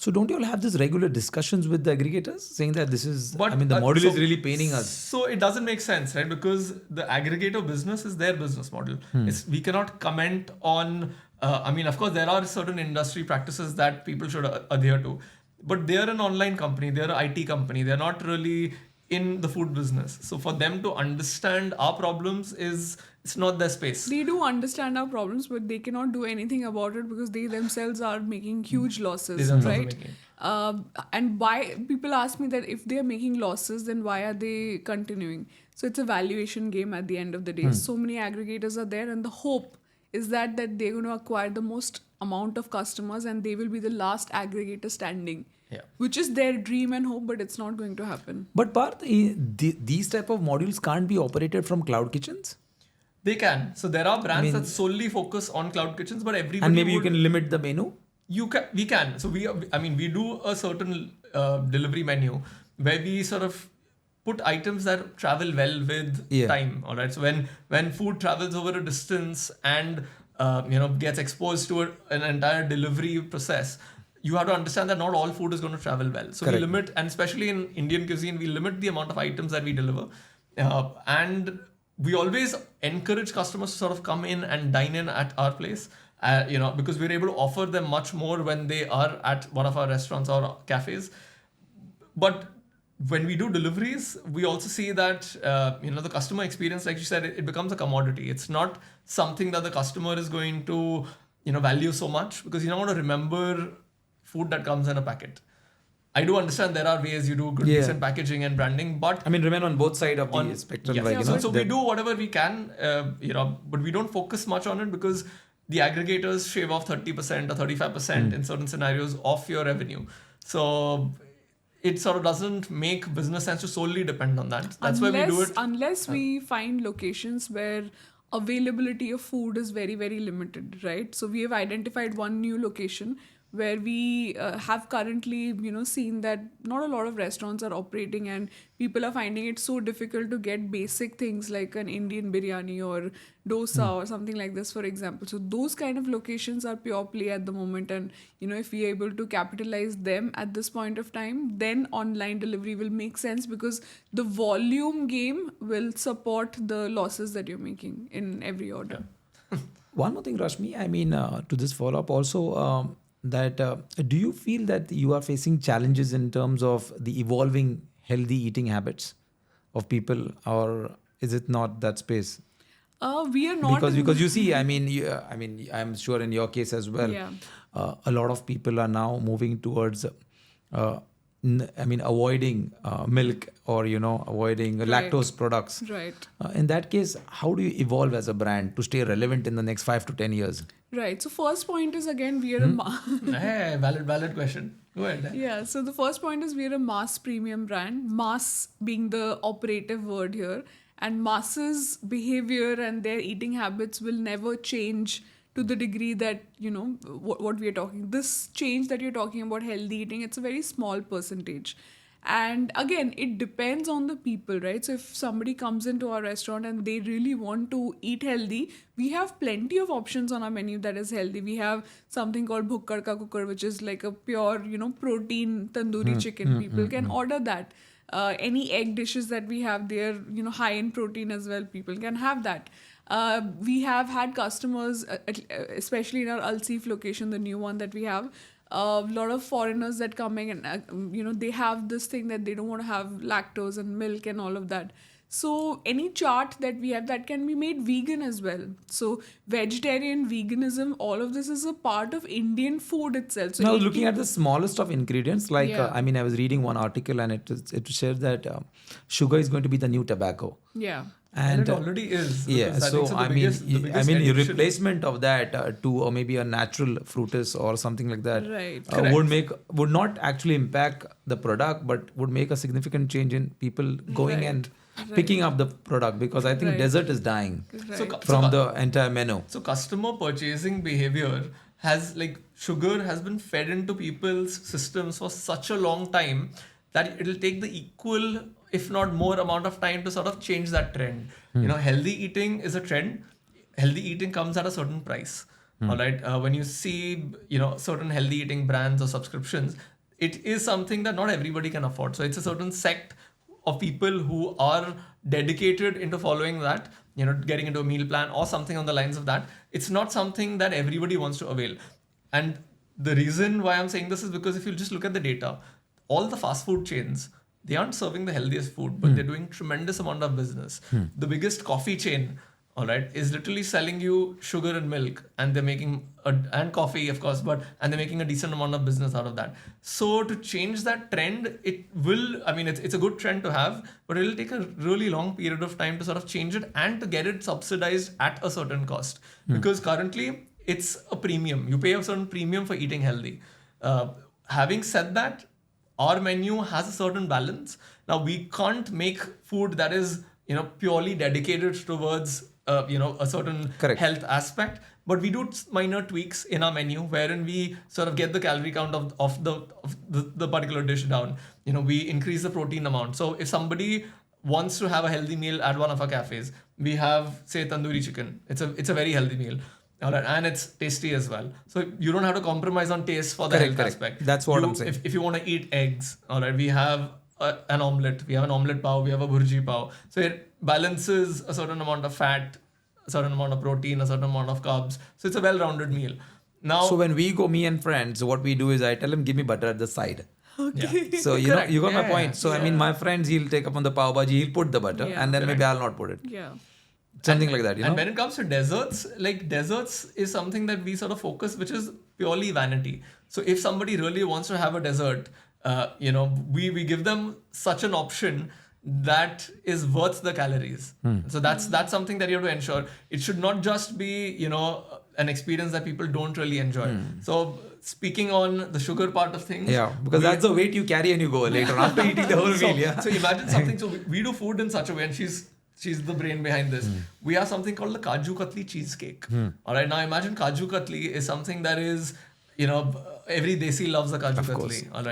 So don't you all have this regular discussions with the aggregators saying that this is, But the model is really paining us? So it doesn't make sense, right? Because the aggregator business is their business model. We cannot comment on. Of course, there are certain industry practices that people should adhere to, but they are an online company. They are an IT company. They're not really in the food business. So for them to understand our problems it's not their space. They do understand our problems, but they cannot do anything about it because they themselves are making huge losses, They themselves are right? making. And why people ask me that if they are making losses, then why are they continuing? So it's a valuation game at the end of the day. So many aggregators are there, and the hope is that they're going to acquire the most amount of customers, and they will be the last aggregator standing. Yeah. Which is their dream and hope, but it's not going to happen. But Parth, these type of modules can't be operated from cloud kitchens? They can. So there are brands that solely focus on cloud kitchens, but everybody And maybe you can limit the menu? We can. So we do a certain delivery menu where we sort of put items that travel well with time. All right. So when food travels over a distance and gets exposed to an entire delivery process, you have to understand that not all food is going to travel well. So we limit, and especially in Indian cuisine, we limit the amount of items that we deliver, and we always encourage customers to sort of come in and dine in at our place. Because we're able to offer them much more when they are at one of our restaurants or cafes. But when we do deliveries, we also see that, the customer experience, like you said, it becomes a commodity. It's not something that the customer is going to, value so much, because you're not going to remember food that comes in a packet. I do understand there are ways you do good, decent packaging and branding, but remain on both sides of the spectrum. Yeah. So we do whatever we can, but we don't focus much on it because the aggregators shave off 30% or 35% in certain scenarios of your revenue. So it sort of doesn't make business sense to solely depend on that. That's why we do it. Unless we find locations where availability of food is very, very limited, right? So we have identified one new location where we have currently, seen that not a lot of restaurants are operating and people are finding it so difficult to get basic things like an Indian biryani or dosa or something like this, for example. So those kind of locations are pure play at the moment. And, if we are able to capitalize them at this point of time, then online delivery will make sense because the volume game will support the losses that you're making in every order. Yeah. One more thing, Reshmi, to this follow-up also, that do you feel that you are facing challenges in terms of the evolving healthy eating habits of people, or is it not that space? We are not because you see, I'm sure in your case as well, a lot of people are now moving towards avoiding milk or avoiding lactose products. Right. In that case, how do you evolve as a brand to stay relevant in the next 5 to 10 years? Right. So first point is, again, we are Hey, valid question. Go ahead. Yeah. So the first point is we are a mass premium brand. Mass being the operative word here, and masses' behavior and their eating habits will never change to the degree that what we are talking. This change that you're talking about, healthy eating, it's a very small percentage. And again, it depends on the people, right? So if somebody comes into our restaurant and they really want to eat healthy, we have plenty of options on our menu that is healthy. We have something called Bhukkad, which is like a pure, protein tandoori chicken. People can order that. Any egg dishes that we have, they're, high in protein as well. People can have that. We have had customers, especially in our Alsif location, the new one that we have, a lot of foreigners that coming and they have this thing that they don't want to have lactose and milk and all of that. So any chart that we have that can be made vegan as well. So vegetarian, veganism, all of this is a part of Indian food itself. So now looking at the smallest of ingredients, like I was reading one article and it shared that sugar is going to be the new tobacco. Yeah. And it already is. Yeah, so the biggest your replacement of that to or maybe a natural fruitus or something like that would not actually impact the product, but would make a significant change in people going and picking up the product, because I think dessert is dying from the entire menu. So customer purchasing behavior sugar has been fed into people's systems for such a long time that it'll take the equal, if not more amount of time to sort of change that trend. Healthy eating is a trend. Healthy eating comes at a certain price. all right, when you see, certain healthy eating brands or subscriptions, it is something that not everybody can afford. So it's a certain sect of people who are dedicated into following that, getting into a meal plan or something on the lines of that. It's not something that everybody wants to avail. And the reason why I'm saying this is because if you just look at the data, all the fast food chains, they aren't serving the healthiest food, but they're doing tremendous amount of business. The biggest coffee chain, all right, is literally selling you sugar and milk, and they're making and coffee, of course, and they're making a decent amount of business out of that. So to change that trend, it's a good trend to have, but it'll take a really long period of time to sort of change it and to get it subsidized at a certain cost. Because currently it's a premium. You pay a certain premium for eating healthy. Having said that, our menu has a certain balance. Now we can't make food that is, purely dedicated towards a certain health aspect, but we do minor tweaks in our menu wherein we sort of get the calorie count of the particular dish down. We increase the protein amount. So if somebody wants to have a healthy meal at one of our cafes, we have, say, tandoori chicken. It's a very healthy meal. All right, and it's tasty as well. So you don't have to compromise on taste for the health aspect. That's what I'm saying. If you want to eat eggs, all right, we have an omelette. We have an omelette pav. We have a bhurji pav. So it balances a certain amount of fat, a certain amount of protein, a certain amount of carbs. So it's a well-rounded meal. Now, so when we go, me and friends, what we do is I tell him, give me butter at the side. Okay. Yeah. So you got my point. So I mean, my friends, he'll take up on the pav bhaji, he'll put the butter, and then maybe I'll not put it. Yeah. Something like that, And when it comes to desserts, desserts is something that we sort of focus, which is purely vanity. So if somebody really wants to have a dessert, we give them such an option that is worth the calories. So that's something that you have to ensure. It should not just be, an experience that people don't really enjoy. So speaking on the sugar part of things. Yeah, because that's the weight you carry and you go later after eating the whole meal. Yeah. So imagine something. So we do food in such a way, and she's the brain behind this. We have something called the Kaju Katli cheesecake. All right. Now imagine Kaju Katli is something that is, every desi loves the Kaju Katli. All right.